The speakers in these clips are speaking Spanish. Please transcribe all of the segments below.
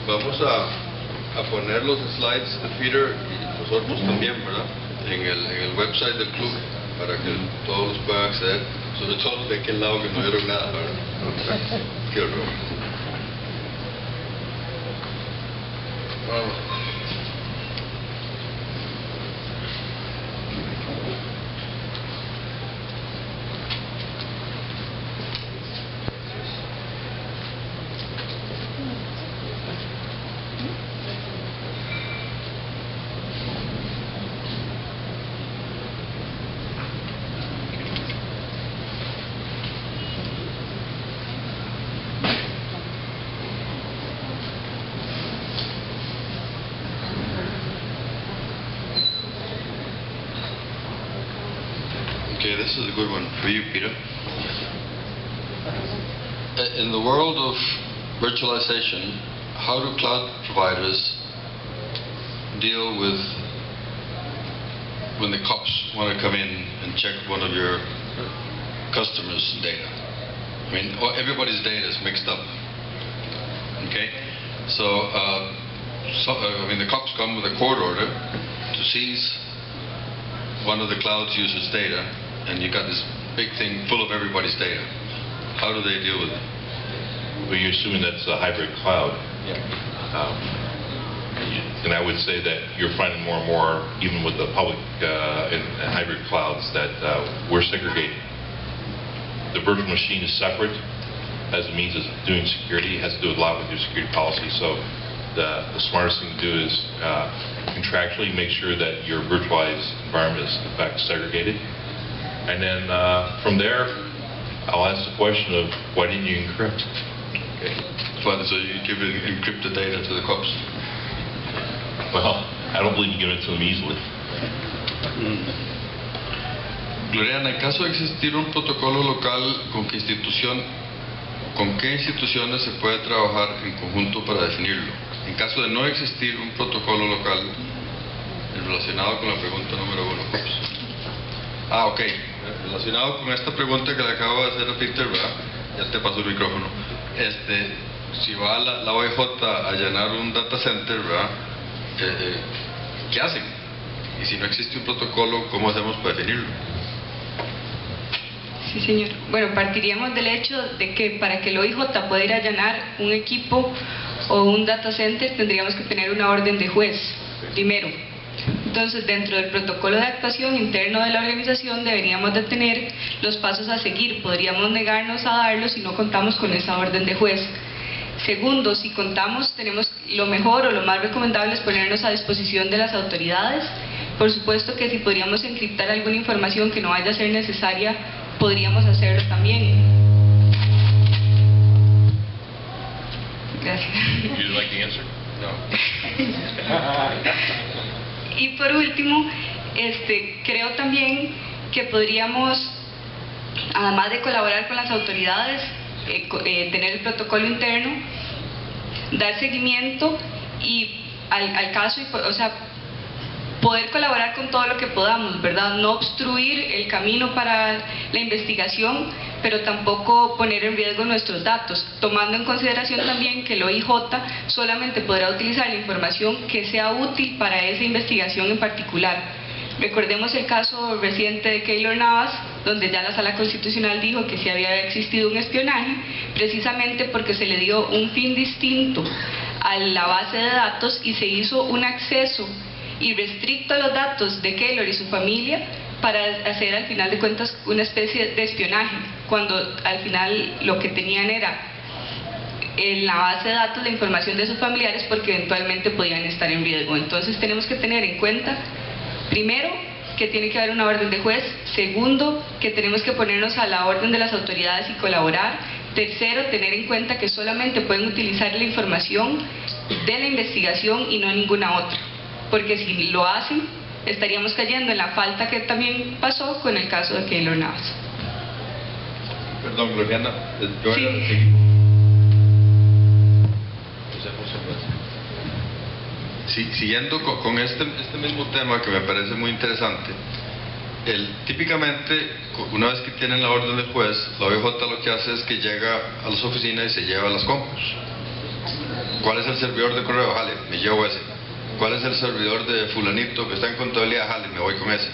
vamos a poner los slides de Peter y nosotros también, ¿verdad? En el website del club, para que todos los puedan acceder, sobre todo de aquel lado que no vieron nada, ¿verdad? Qué horror. Vamos. Okay, this is a good one for you, Peter. In the world of virtualization, how do cloud providers deal with when the cops want to come in and check one of your customers' data? I mean, everybody's data is mixed up. Okay, so I mean, the cops come with a court order to seize one of the cloud users' data, and you got this big thing full of everybody's data. How do they deal with it? Well, you're assuming that's a hybrid cloud. Yeah. And I would say that you're finding more and more, even with the public and hybrid clouds, that we're segregating. The virtual machine is separate as a means of doing security. It has to do a lot with your security policy. So the smartest thing to do is contractually make sure that your virtualized environment is in fact segregated. And then from there, I'll ask the question of why didn't you encrypt? Okay. So you give encrypted data to the cops? Well, I don't believe you give it to them easily. Gloriana, en caso de existir un protocolo local, ¿con qué instituciones se puede trabajar en conjunto para definirlo? En caso de no existir un protocolo local, relacionado con la pregunta número 1. Ok. Relacionado con esta pregunta que le acabo de hacer a Peter, ¿verdad? Ya te paso el micrófono. Si va la OIJ a llenar un data center, ¿verdad? ¿Qué hacen? Y si no existe un protocolo, ¿cómo hacemos para definirlo? Sí, señor. Bueno, partiríamos del hecho de que para que el OIJ pueda ir a allanar un equipo o un data center, tendríamos que tener una orden de juez, primero. Entonces, dentro del protocolo de actuación interno de la organización deberíamos de tener los pasos a seguir. Podríamos negarnos a darlos si no contamos con esa orden de juez. Segundo, si contamos, tenemos lo mejor o lo más recomendable es ponernos a disposición de las autoridades. Por supuesto que si podríamos encriptar alguna información que no vaya a ser necesaria, podríamos hacerlo también. Gracias. Would you like the answer? No. Y por último, creo también que podríamos, además de colaborar con las autoridades, tener el protocolo interno, dar seguimiento y al caso, o sea, poder colaborar con todo lo que podamos, ¿verdad? No obstruir el camino para la investigación, pero tampoco poner en riesgo nuestros datos, tomando en consideración también que el OIJ solamente podrá utilizar la información que sea útil para esa investigación en particular. Recordemos el caso reciente de Keylor Navas, donde ya la Sala Constitucional dijo que sí había existido un espionaje, precisamente porque se le dio un fin distinto a la base de datos y se hizo un acceso irrestricto a los datos de Keylor y su familia para hacer al final de cuentas una especie de espionaje, cuando al final lo que tenían era en la base de datos la información de sus familiares porque eventualmente podían estar en riesgo. Entonces tenemos que tener en cuenta, primero, que tiene que haber una orden de juez. Segundo, que tenemos que ponernos a la orden de las autoridades y colaborar. Tercero, tener en cuenta que solamente pueden utilizar la información de la investigación y no ninguna otra, porque si lo hacen estaríamos cayendo en la falta que también pasó con el caso de Keylor Navas. Perdón, Gloriana, yo sí. Siguiendo con este mismo tema que me parece muy interesante, típicamente una vez que tienen la orden del juez, la OIJ lo que hace es que llega a las oficinas y se lleva las compus. ¿Cuál es el servidor de correo? Jale, me llevo ese. ¿Cuál es el servidor de fulanito que está en contabilidad? Jale, me voy con ese.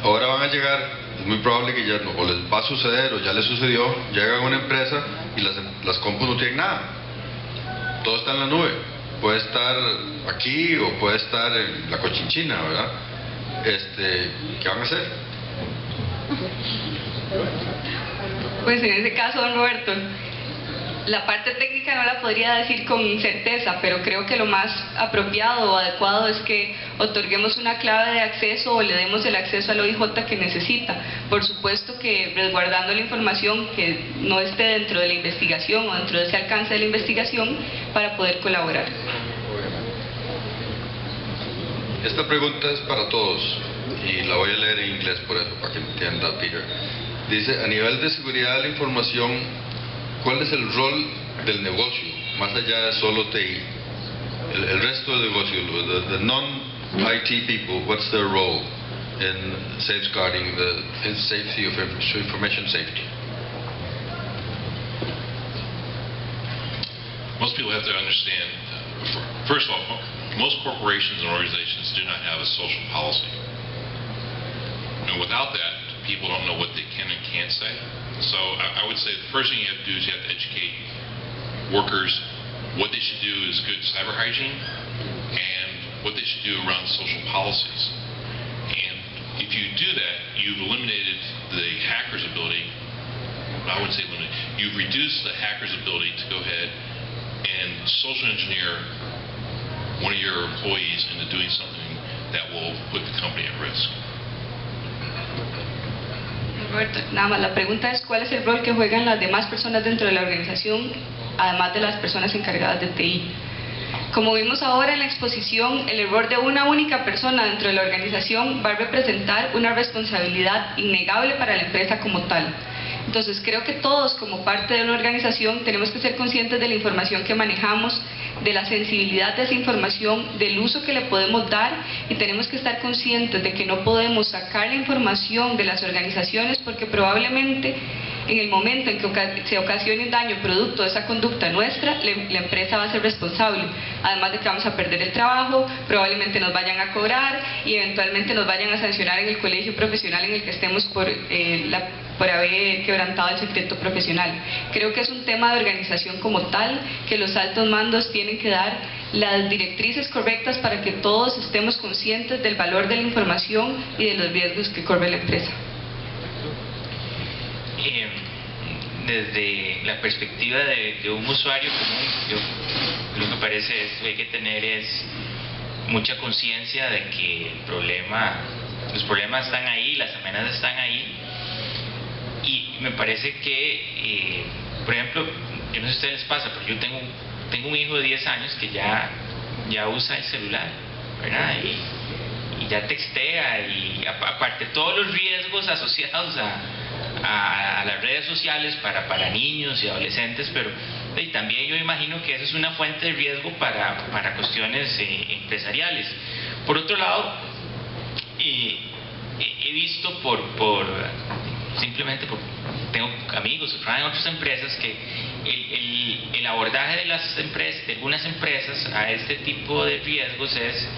Ahora van a llegar, es muy probable que ya no, o les va a suceder o ya les sucedió, llegan a una empresa y las compus no tienen nada. Todo está en la nube. Puede estar aquí o puede estar en la Cochinchina, ¿verdad? ¿Qué van a hacer? Pues en ese caso, don Roberto, la parte técnica no la podría decir con certeza, pero creo que lo más apropiado o adecuado es que otorguemos una clave de acceso o le demos el acceso al OIJ que necesita. Por supuesto que resguardando la información que no esté dentro de la investigación o dentro de ese alcance de la investigación para poder colaborar. Esta pregunta es para todos y la voy a leer en inglés por eso, para que entienda Peter. Dice, a nivel de seguridad de la información, ¿cuál es el rol del negocio, más allá de solo TI? El resto del negocio, the non-IT people, what's their role in safeguarding the safety of information safety? Most people have to understand, first of all, most corporations and organizations do not have a social policy. And without that, people don't know what they can and can't say. So I would say the first thing you have to do is you have to educate workers what they should do is good cyber hygiene and what they should do around social policies. And if you do that, you've eliminated the hacker's ability. I wouldn't say eliminated. You've reduced the hacker's ability to go ahead and social engineer one of your employees into doing something that will put the company at risk. Roberto, nada más, la pregunta es ¿cuál es el rol que juegan las demás personas dentro de la organización, además de las personas encargadas de TI? Como vimos ahora en la exposición, el error de una única persona dentro de la organización va a representar una responsabilidad innegable para la empresa como tal. Entonces creo que todos como parte de una organización tenemos que ser conscientes de la información que manejamos, de la sensibilidad de esa información, del uso que le podemos dar y tenemos que estar conscientes de que no podemos sacar la información de las organizaciones porque probablemente en el momento en que se ocasione un daño producto de esa conducta nuestra, la empresa va a ser responsable. Además de que vamos a perder el trabajo, probablemente nos vayan a cobrar y eventualmente nos vayan a sancionar en el colegio profesional en el que estemos por haber quebrantado el secreto profesional. Creo que es un tema de organización como tal, que los altos mandos tienen que dar las directrices correctas para que todos estemos conscientes del valor de la información y de los riesgos que corre la empresa. Desde la perspectiva de un usuario común, lo que me parece es que hay que tener es mucha conciencia de que los problemas están ahí, las amenazas están ahí, y me parece que, por ejemplo, yo no sé si a ustedes les pasa, pero yo tengo un hijo de 10 años que ya usa el celular, ¿verdad? Y ya textea, y aparte todos los riesgos asociados a las redes sociales para niños y adolescentes, pero también yo imagino que esa es una fuente de riesgo para cuestiones empresariales. Por otro lado, he visto tengo amigos que trabajan en otras empresas que el abordaje de las empresas, de algunas empresas a este tipo de riesgos es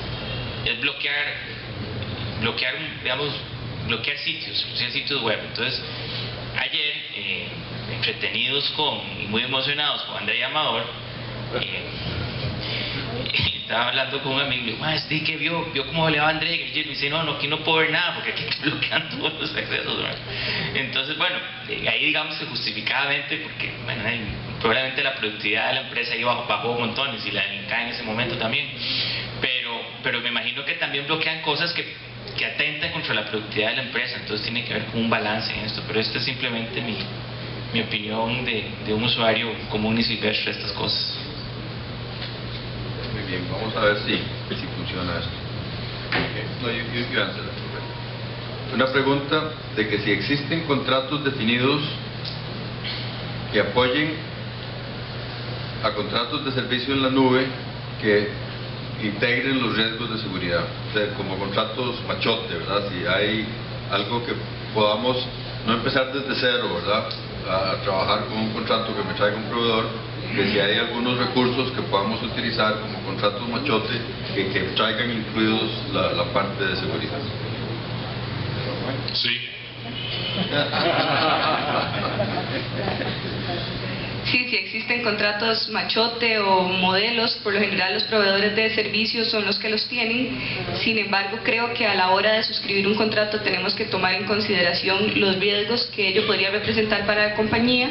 bloquear sitios web. Entonces, ayer, entretenidos y muy emocionados con André Amador, estaba hablando con un amigo y le digo, que vio cómo le va a André, y me dice, no, aquí no puedo ver nada porque aquí bloquean todos los accesos, ¿verdad? Entonces, bueno, ahí digamos que justificadamente, porque bueno, probablemente la productividad de la empresa ahí bajó montones y la cae en ese momento también, pero me imagino que también bloquean cosas que atentan contra la productividad de la empresa, entonces tiene que ver con un balance en esto, pero esta es simplemente mi opinión de un usuario común y silvestre de estas cosas. Muy bien, vamos a ver si funciona esto. No, yo answer that. Una pregunta de que si existen contratos definidos que apoyen a contratos de servicio en la nube que integren los riesgos de seguridad, o sea, como contratos machote, ¿verdad? Si hay algo que podamos no empezar desde cero, ¿verdad? A trabajar con un contrato que me traiga un proveedor que si hay algunos recursos que podamos utilizar como contratos machote que traigan incluidos la parte de seguridad. Sí. Sí, si existen contratos machote o modelos, por lo general los proveedores de servicios son los que los tienen. Sin embargo, creo que a la hora de suscribir un contrato tenemos que tomar en consideración los riesgos que ello podría representar para la compañía.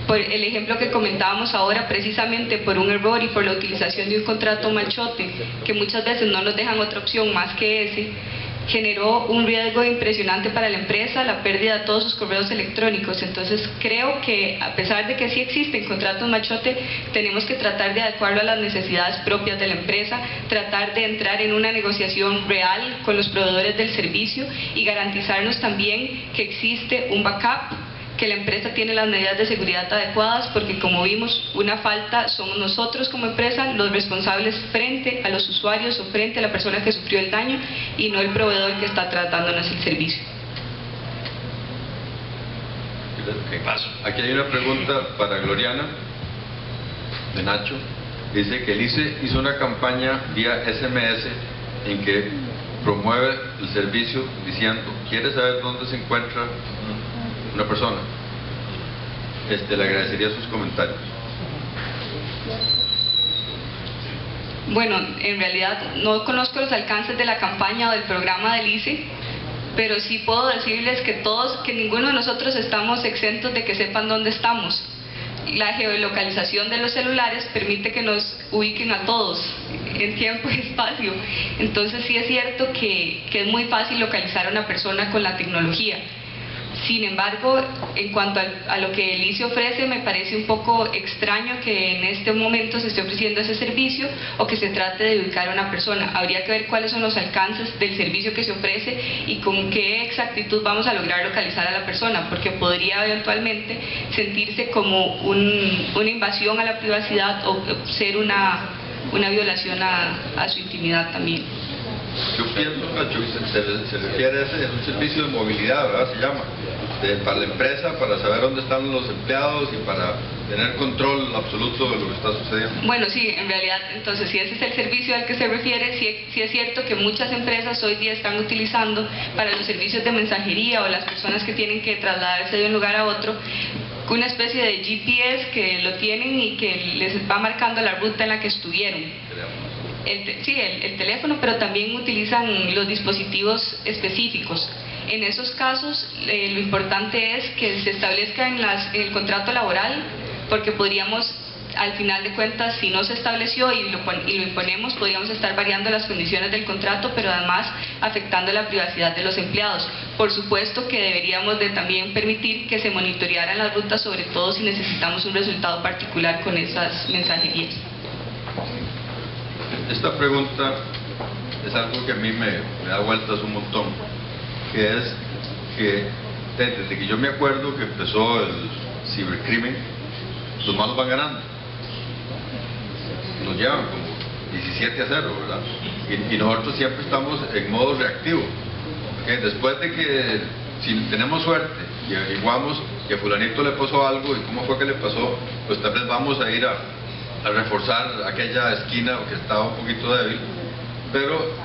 Por el ejemplo que comentábamos ahora, precisamente por un error y por la utilización de un contrato machote, que muchas veces no nos dejan otra opción más que ese, generó un riesgo impresionante para la empresa, la pérdida de todos sus correos electrónicos. Entonces creo que a pesar de que sí existen contratos machote, tenemos que tratar de adecuarlo a las necesidades propias de la empresa, tratar de entrar en una negociación real con los proveedores del servicio y garantizarnos también que existe un backup, que la empresa tiene las medidas de seguridad adecuadas, porque como vimos, una falta somos nosotros como empresa los responsables frente a los usuarios o frente a la persona que sufrió el daño y no el proveedor que está tratándonos el servicio. Paso. Aquí hay una pregunta para Gloriana, de Nacho. Dice que el ICE hizo una campaña vía SMS en que promueve el servicio diciendo: ¿quiere saber dónde se encuentra una persona? Le agradecería sus comentarios. Bueno, en realidad no conozco los alcances de la campaña o del programa del ICE, pero sí puedo decirles que ninguno de nosotros estamos exentos de que sepan dónde estamos. La geolocalización de los celulares permite que nos ubiquen a todos en tiempo y espacio. Entonces sí es cierto que es muy fácil localizar a una persona con la tecnología. Sin embargo, en cuanto a lo que el ICE ofrece, me parece un poco extraño que en este momento se esté ofreciendo ese servicio o que se trate de ubicar a una persona. Habría que ver cuáles son los alcances del servicio que se ofrece y con qué exactitud vamos a lograr localizar a la persona, porque podría eventualmente sentirse como una invasión a la privacidad o ser una violación a su intimidad también. Yo pienso, Nacho, que se refiere a es un servicio de movilidad, ¿verdad? Se llama, para la empresa, para saber dónde están los empleados y para tener control absoluto de lo que está sucediendo. Bueno, sí, en realidad, entonces, si ese es el servicio al que se refiere, sí es cierto que muchas empresas hoy día están utilizando para los servicios de mensajería o las personas que tienen que trasladarse de un lugar a otro, una especie de GPS que lo tienen y que les va marcando la ruta en la que estuvieron. El teléfono, pero también utilizan los dispositivos específicos. En esos casos, lo importante es que se establezca en el contrato laboral, porque podríamos, al final de cuentas, si no se estableció y lo imponemos, podríamos estar variando las condiciones del contrato, pero además afectando la privacidad de los empleados. Por supuesto que deberíamos de también permitir que se monitorearan las rutas, sobre todo si necesitamos un resultado particular con esas mensajerías. Esta pregunta es algo que a mí me da vueltas un montón, que es que desde que yo me acuerdo que empezó el cibercrimen, los malos van ganando. Nos llevan como 17-0, ¿verdad? Y nosotros siempre estamos en modo reactivo. ¿Okay? Después de que, si tenemos suerte y averiguamos que a fulanito le pasó algo y cómo fue que le pasó, pues tal vez vamos a ir a reforzar aquella esquina que estaba un poquito débil. Pero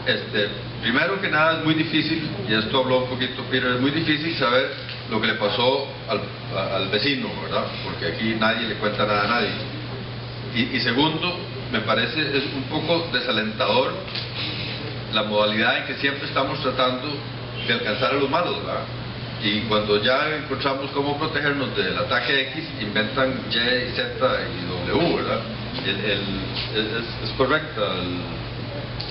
primero que nada es muy difícil, y esto habló un poquito Peter, es muy difícil saber lo que le pasó al vecino, ¿verdad? Porque aquí nadie le cuenta nada a nadie. Y segundo, me parece es un poco desalentador la modalidad en que siempre estamos tratando de alcanzar a los malos, ¿verdad? Y cuando ya encontramos cómo protegernos del ataque X, inventan Y, Z y W, ¿verdad? Es correcta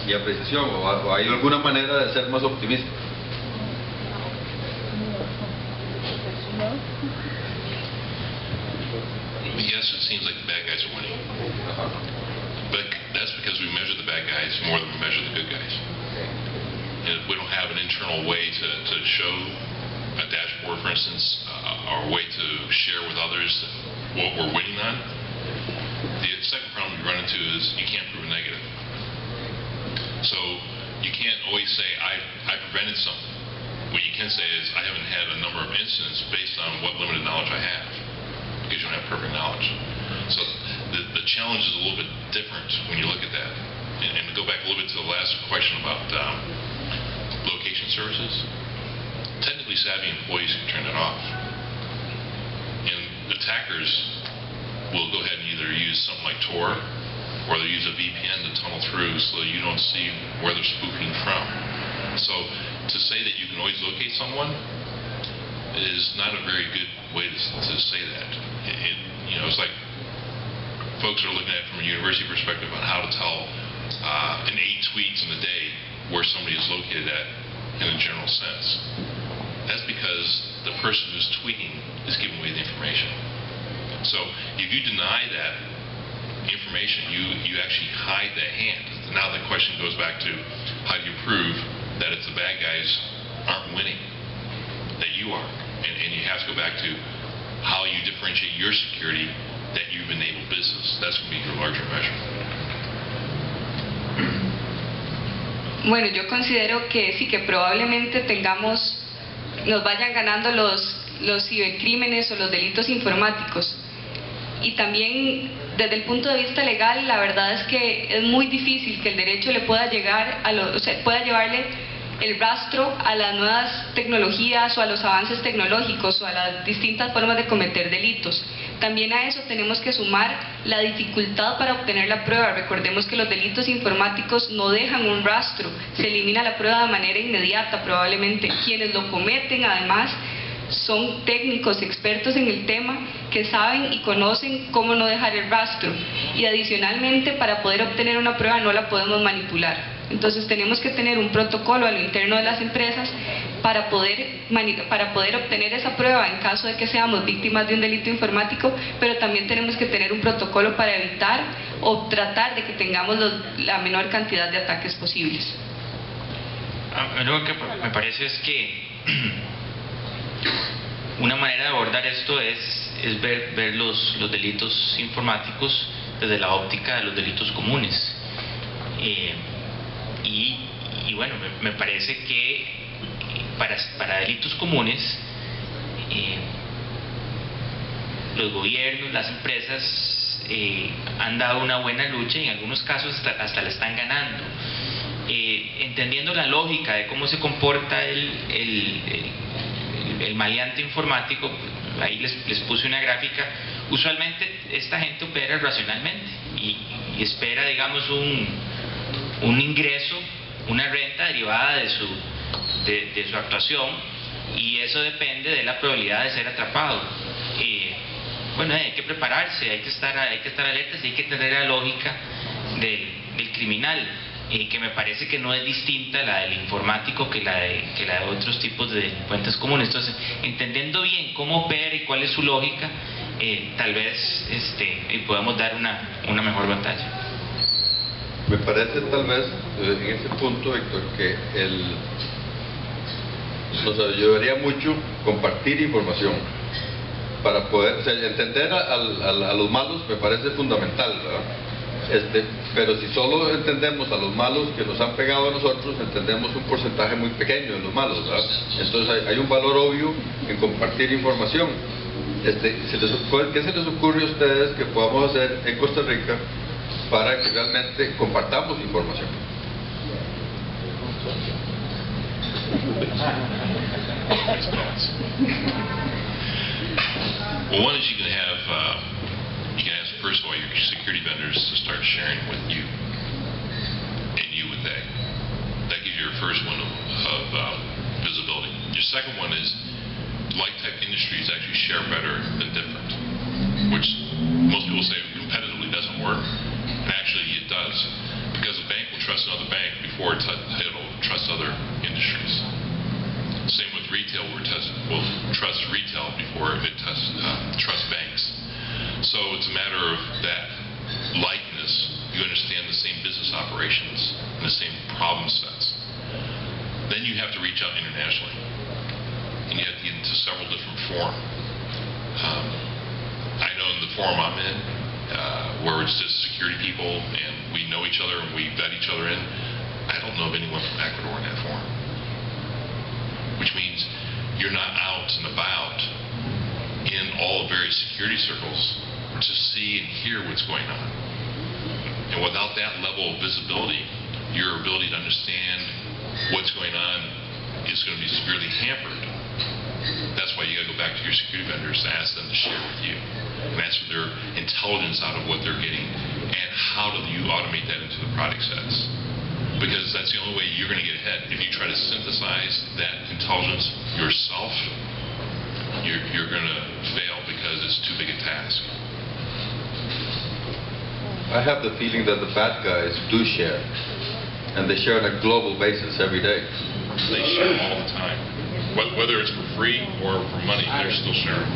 mi apreciación, o hay alguna manera de ser más optimista. Yes, it seems like the bad guys are winning. But that's because we measure the bad guys more than we measure the good guys. And we don't have an internal way to show a dashboard, for instance, or a way to share with others what we're winning on. The second problem you run into is you can't prove a negative. So you can't always say, I prevented something. What you can say is, I haven't had a number of incidents based on what limited knowledge I have, because you don't have perfect knowledge. So the challenge is a little bit different when you look at that. And to go back a little bit to the last question about location services, technically savvy employees can turn that off. And attackers will go ahead and either use something like Tor, or they'll use a VPN to tunnel through so you don't see where they're spoofing from. So to say that you can always locate someone is not a very good way to say that. It's like folks are looking at it from a university perspective on how to tell in 8 tweets in a day where somebody is located at in a general sense. That's because the person who's tweeting is giving away the information. So if you deny that information, you actually hide that hand. Now the question goes back to how do you prove that it's the bad guys aren't winning, that you are? And you have to go back to how you differentiate your security, that you've enabled business. That's going to be your larger measure. Bueno, yo considero que sí, que probablemente nos vayan ganando los cibercrímenes o los delitos informáticos. Y también desde el punto de vista legal, la verdad es que es muy difícil que el derecho le pueda llegar pueda llevarle el rastro a las nuevas tecnologías o a los avances tecnológicos o a las distintas formas de cometer delitos. También a eso tenemos que sumar la dificultad para obtener la prueba. Recordemos que los delitos informáticos no dejan un rastro, se elimina la prueba de manera inmediata probablemente. Quienes lo cometen además son técnicos, expertos en el tema, que saben y conocen cómo no dejar el rastro. Y adicionalmente, para poder obtener una prueba no la podemos manipular. Entonces tenemos que tener un protocolo a lo interno de las empresas para poder obtener esa prueba en caso de que seamos víctimas de un delito informático, pero también tenemos que tener un protocolo para evitar o tratar de que tengamos la menor cantidad de ataques posibles. Lo que me parece es que una manera de abordar esto es ver los delitos informáticos desde la óptica de los delitos comunes. Y bueno, me parece que para delitos comunes los gobiernos, las empresas han dado una buena lucha y en algunos casos hasta la están ganando. Entendiendo la lógica de cómo se comporta el maleante informático, ahí les puse una gráfica. Usualmente esta gente opera racionalmente y espera, digamos, un ingreso, una renta derivada de su actuación, y eso depende de la probabilidad de ser atrapado. Bueno, hay que prepararse, hay que estar alertas y hay que tener la lógica del criminal, que me parece que no es distinta la del informático que la de otros tipos de delincuentes comunes. Entonces, entendiendo bien cómo opera y cuál es su lógica, tal vez podamos dar una mejor batalla. Me parece tal vez en ese punto, Héctor, que nos ayudaría mucho compartir información para poder entender a los malos. Me parece fundamental, ¿verdad? Pero si solo entendemos a los malos que nos han pegado a nosotros, entendemos un porcentaje muy pequeño de los malos, ¿verdad? Entonces hay un valor obvio en compartir información. ¿Qué se les ocurre a ustedes que podamos hacer en Costa Rica para que realmente compartamos información? Well, one is you can ask first of all your security vendors to start sharing with you, and you with they. That gives you your first one of visibility. Your second one is like tech industries actually share better than different, which most people say competitively doesn't work. And actually it does, because a bank will trust another bank before it'll trust other industries. Same with retail, will trust retail before it trusts banks. So it's a matter of that likeness. You understand the same business operations and the same problem sets. Then you have to reach out internationally, and you have to get into several different forums. I know in the forum I'm in, where it's just security people and we know each other and we vet each other in, I don't know of anyone from Ecuador in that forum. Which means you're not out and about in all the various security circles to see and hear what's going on. And without that level of visibility, your ability to understand what's going on is going to be severely hampered. That's why you got to go back to your security vendors to ask them to share with you and ask for their intelligence out of what they're getting and how do you automate that into the product sets. Because that's the only way you're going to get ahead. If you try to synthesize that intelligence yourself, you're going to fail because it's too big a task. I have the feeling that the bad guys do share, and they share on a global basis every day. They share all the time. Whether it's for free or for money, they're still sharing.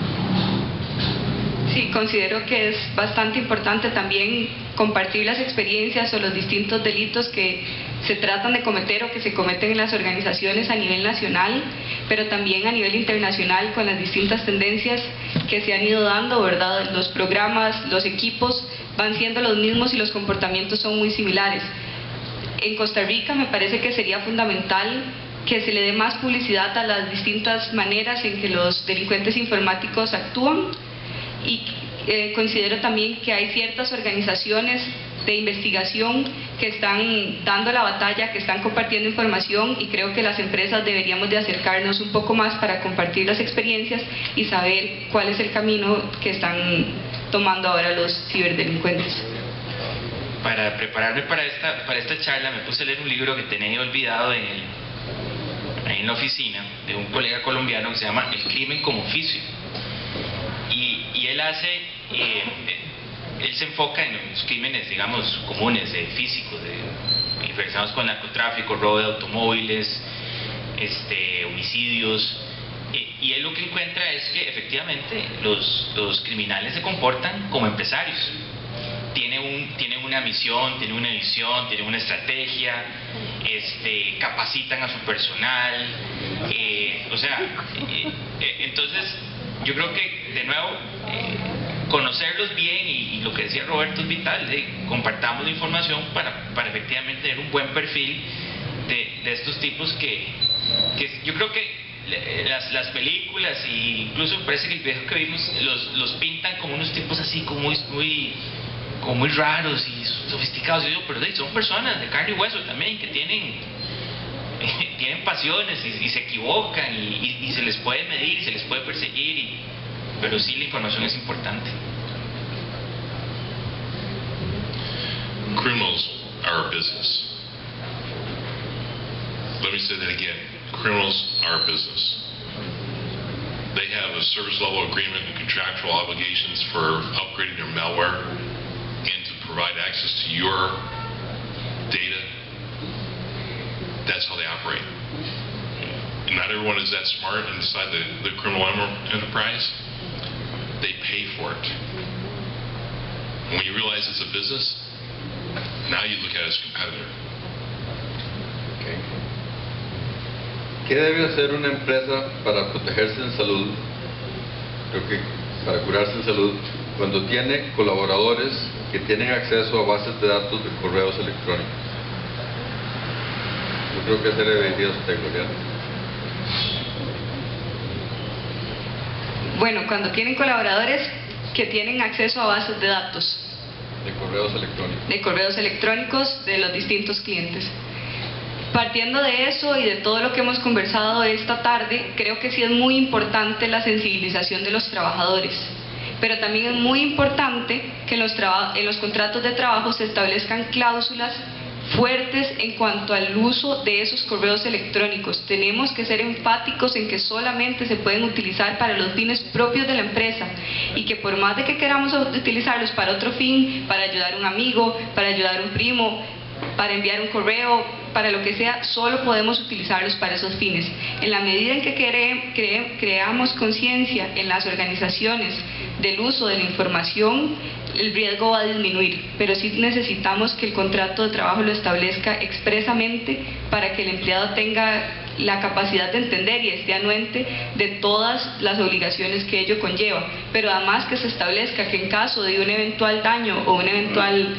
Sí, considero que es bastante importante también compartir las experiencias o los distintos delitos que se tratan de cometer o que se cometen en las organizaciones a nivel nacional, pero también a nivel internacional con las distintas tendencias que se han ido dando, ¿verdad? Los programas, los equipos van siendo los mismos y los comportamientos son muy similares. En Costa Rica me parece que sería fundamental que se le dé más publicidad a las distintas maneras en que los delincuentes informáticos actúan y considero también que hay ciertas organizaciones de investigación que están dando la batalla, que están compartiendo información y creo que las empresas deberíamos de acercarnos un poco más para compartir las experiencias y saber cuál es el camino que están tomando ahora los ciberdelincuentes. Para prepararme para esta charla me puse a leer un libro que tenía olvidado ahí en la oficina de un colega colombiano que se llama El crimen como oficio. Y él se enfoca en los crímenes, digamos, comunes, físicos, relacionados con narcotráfico, robo de automóviles, homicidios. Y él lo que encuentra es que efectivamente los criminales se comportan como empresarios. Tienen una misión, tienen una visión, tienen una estrategia, capacitan a su personal, entonces yo creo que de nuevo conocerlos bien y lo que decía Roberto es vital, compartamos la información para efectivamente tener un buen perfil de estos tipos que yo creo que las películas e incluso me parece que el video que vimos los pintan como unos tipos así como muy raros y sofisticados. Y yo digo, pero son personas de carne y hueso también que tienen pasiones y se equivocan y se les puede medir y se les puede perseguir, pero sí la información es importante. Criminals are a business. Let me say that again. Criminals are a business. They have a service level agreement and contractual obligations for upgrading their malware and to provide access to your data. That's how they operate. And not everyone is that smart inside the criminal enterprise. They pay for it. And when you realize it's a business, now you look at it as a competitor. Okay. ¿Qué debe hacer una empresa para protegerse en salud? Creo que para curarse en salud, cuando tiene colaboradores que tienen acceso a bases de datos de correos electrónicos. Yo creo que ese debería usted, Gloria. Bueno, cuando tienen colaboradores que tienen acceso a bases de datos. De correos electrónicos. De correos electrónicos de los distintos clientes. Partiendo de eso y de todo lo que hemos conversado esta tarde, creo que sí es muy importante la sensibilización de los trabajadores. Pero también es muy importante que en los contratos de trabajo se establezcan cláusulas fuertes en cuanto al uso de esos correos electrónicos. Tenemos que ser enfáticos en que solamente se pueden utilizar para los fines propios de la empresa y que por más de que queramos utilizarlos para otro fin, para ayudar a un amigo, para ayudar a un primo, para enviar un correo, para lo que sea, solo podemos utilizarlos para esos fines. En la medida en que creamos conciencia en las organizaciones del uso de la información, el riesgo va a disminuir, pero sí necesitamos que el contrato de trabajo lo establezca expresamente para que el empleado tenga la capacidad de entender y esté anuente de todas las obligaciones que ello conlleva, pero además que se establezca que en caso de un eventual daño o una eventual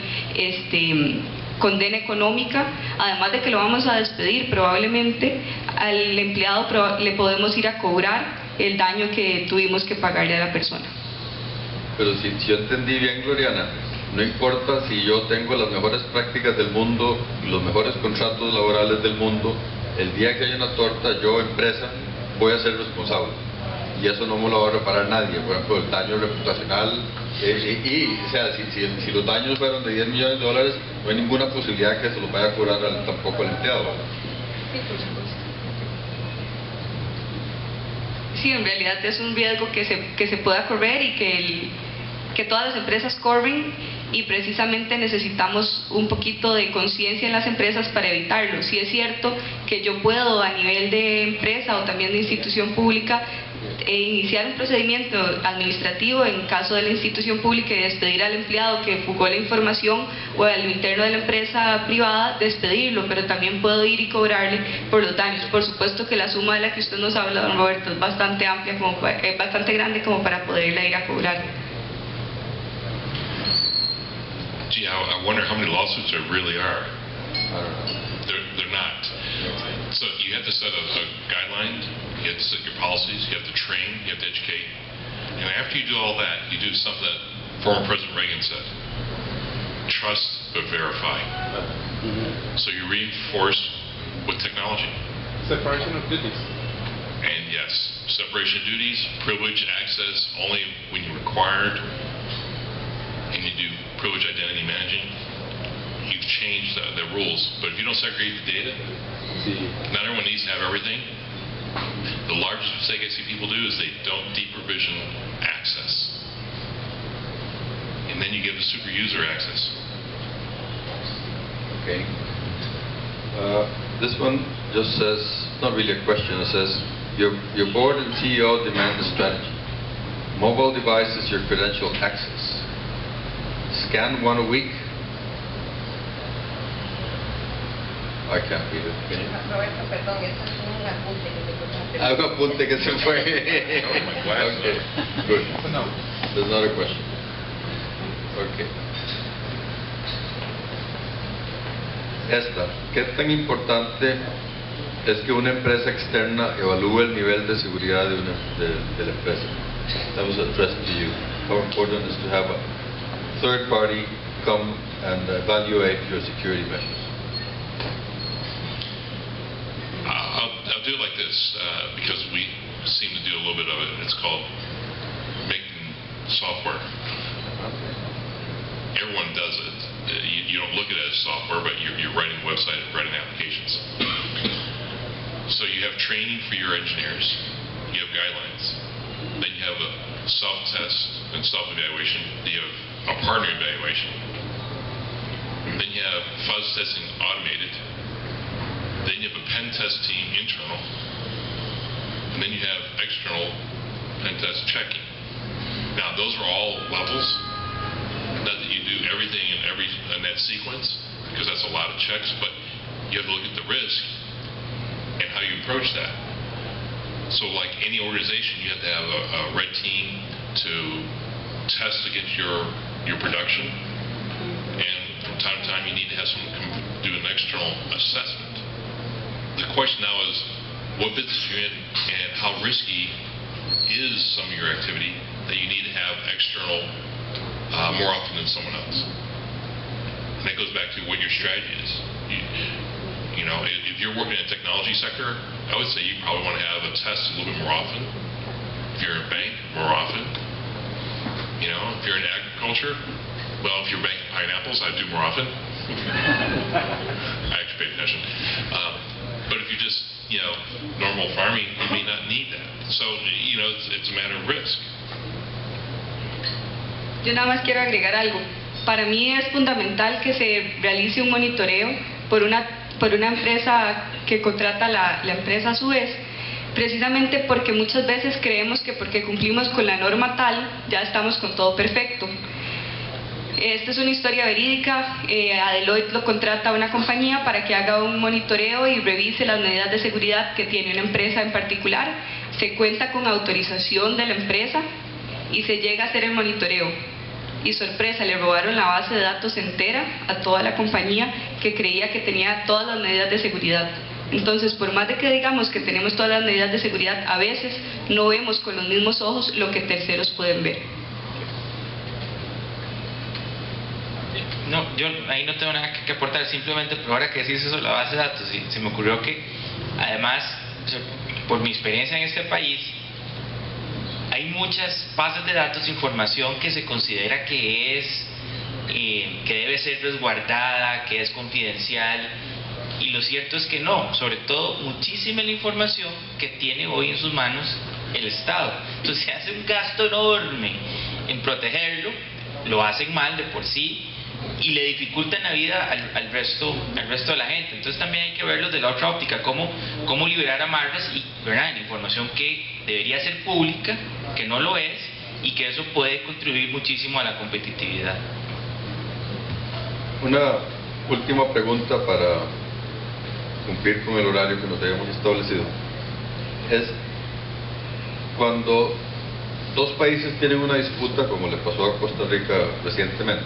condena económica, además de que lo vamos a despedir, probablemente al empleado le podemos ir a cobrar el daño que tuvimos que pagarle a la persona. Pero si yo entendí bien, Gloriana, no importa si yo tengo las mejores prácticas del mundo y los mejores contratos laborales del mundo, el día que haya una torta, yo, empresa, voy a ser responsable. Y eso no me lo va a reparar nadie. Por ejemplo, el daño reputacional. O sea, si los daños fueron de $10 millones, no hay ninguna posibilidad que se los vaya a cobrar tampoco el empleado, ¿verdad? Sí, por supuesto. Sí, en realidad es un riesgo que se pueda correr y que todas las empresas corren, y precisamente necesitamos un poquito de conciencia en las empresas para evitarlo. Sí es cierto que yo puedo, a nivel de empresa o también de institución pública, iniciar un procedimiento administrativo en caso de la institución pública y despedir al empleado que fugó la información, o a lo interno de la empresa privada despedirlo, pero también puedo ir y cobrarle por los daños. Por supuesto que la suma de la que usted nos habla, don Roberto, es bastante amplia, bastante grande como para poderla ir a cobrar. Gee, I wonder how many lawsuits there really are. I don't know. They're not. So you have to set a guideline, you have to set your policies, you have to train, you have to educate. And after you do all that, you do something that former President Reagan said: trust but verify. So you reinforce with technology. Separation of duties. And yes, separation of duties, privilege access only when you're required, and you do privilege identity managing. You've changed the rules, but if you don't segregate the data, not everyone needs to have everything. The largest mistake I see people do is they don't deprovision access, and then you give the super user access. Okay. This one just says, not really a question, it says, your board and CEO demand a strategy. Mobile devices, your credential access. Scan one a week. I can't read it. Can you? Roberto, perdón, eso es un apunte que te tocaste. Un apunte que se fue. Oh, my glasses. Okay, good. No. There's not a question. Okay. Esta, ¿qué tan importante es que una empresa externa evalúe el nivel de seguridad de la empresa? That was addressed to you. How important is to have a third party come and evaluate your security measures? I'll do it like this, because we seem to do a little bit of it. It's called making software. Everyone does it. You don't look at it as software, but you're writing a website, writing applications. So you have training for your engineers, you have guidelines, then you have a self-test and self-evaluation, then you have a partner evaluation, then you have fuzz testing automated, then you have a pen test team internal, and then you have external pen test checking. Now those are all levels. Not that you do everything in that sequence, because that's a lot of checks, but you have to look at the risk and how you approach that. So like any organization, you have to have a red team to test against your production, and from time to time you need to have someone come do an external assessment. The question now is, what business you're in and how risky is some of your activity that you need to have external more often than someone else. And that goes back to what your strategy is. You know, if you're working in the technology sector, I would say you probably want to have a test a little bit more often. If you're in a bank, more often. You know, if you're in agriculture, well, if you're banking pineapples, I'd do more often. I actually pay attention. But if you're just, you know, normal farming, you may not need that. So, you know, it's a matter of risk. Yo nada más quiero agregar algo. Para mí es fundamental que se realice un monitoreo por una empresa que contrata la empresa a su vez, precisamente porque muchas veces creemos que porque cumplimos con la norma tal, ya estamos con todo perfecto. Esta es una historia verídica. A Deloitte lo contrata una compañía para que haga un monitoreo y revise las medidas de seguridad que tiene una empresa en particular. Se cuenta con autorización de la empresa y se llega a hacer el monitoreo. Y sorpresa, le robaron la base de datos entera a toda la compañía que creía que tenía todas las medidas de seguridad. Entonces, por más de que digamos que tenemos todas las medidas de seguridad, a veces no vemos con los mismos ojos lo que terceros pueden ver. No, yo ahí no tengo nada que aportar, simplemente por ahora que decís eso de la base de datos, se me ocurrió que además, o sea, por mi experiencia en este país, hay muchas bases de datos, información que se considera que debe ser resguardada, que es confidencial, y lo cierto es que no, sobre todo muchísima la información que tiene hoy en sus manos el Estado. Entonces se hace un gasto enorme en protegerlo, lo hacen mal de por sí y le dificultan la vida al resto de la gente. Entonces también hay que verlo de la otra óptica, cómo liberar amarras y, ¿verdad?, en información que debería ser pública, que no lo es, y que eso puede contribuir muchísimo a la competitividad. Una última pregunta para cumplir con el horario que nos habíamos establecido. Es cuando dos países tienen una disputa, como le pasó a Costa Rica recientemente,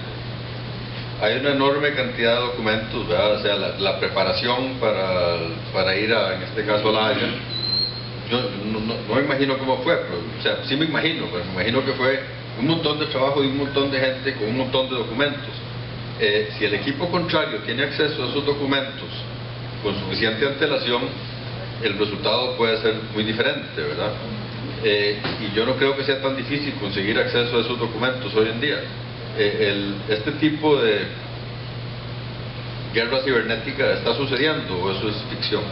hay una enorme cantidad de documentos, ¿verdad? O sea, la preparación para ir en este caso a La Haya. Yo no me imagino cómo fue, pero, o sea, sí me imagino, pero me imagino que fue un montón de trabajo y un montón de gente con un montón de documentos. Si el equipo contrario tiene acceso a esos documentos con suficiente antelación, el resultado puede ser muy diferente, ¿verdad? Y yo no creo que sea tan difícil conseguir acceso a esos documentos hoy en día. ¿Este tipo de guerra cibernética está sucediendo o eso es ficción?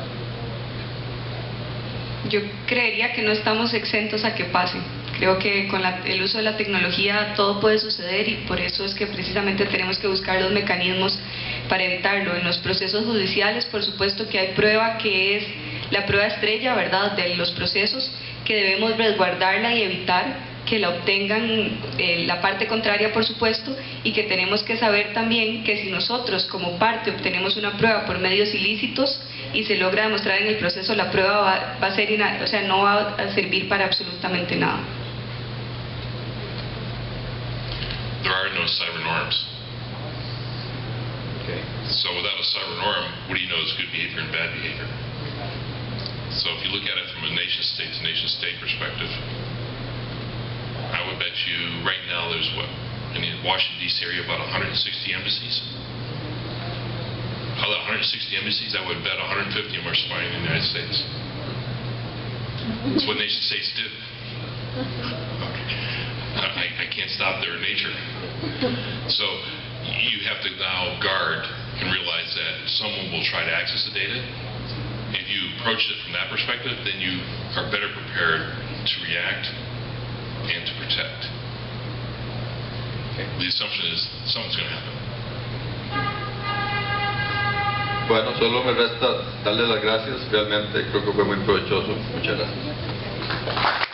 Yo creería que no estamos exentos a que pase. Creo que con el uso de la tecnología todo puede suceder y por eso es que precisamente tenemos que buscar los mecanismos para evitarlo. En los procesos judiciales, por supuesto que hay prueba que es la prueba estrella, ¿verdad?, de los procesos, que debemos resguardarla y evitar que la obtengan la parte contraria, por supuesto, y que tenemos que saber también que si nosotros como parte obtenemos una prueba por medios ilícitos y se logra demostrar en el proceso, la prueba va a ser no va a servir para absolutamente nada. There are no cyber norms. Okay. So without a cyber norm, what do you know is good behavior and bad behavior? So if you look at it from a nation-state perspective, I would bet you right now there's in the Washington, D.C. area, about 160 embassies. Out of 160 embassies, I would bet 150 of them are spying in the United States. That's what nation-states do. I can't stop their nature. So you have to now guard and realize that someone will try to access the data. If you approach it from that perspective, then you are better prepared to react and to protect. Okay. The assumption is something's going to happen. Bueno, solo me resta darle las gracias. Realmente creo que fue muy provechoso. Muchas gracias.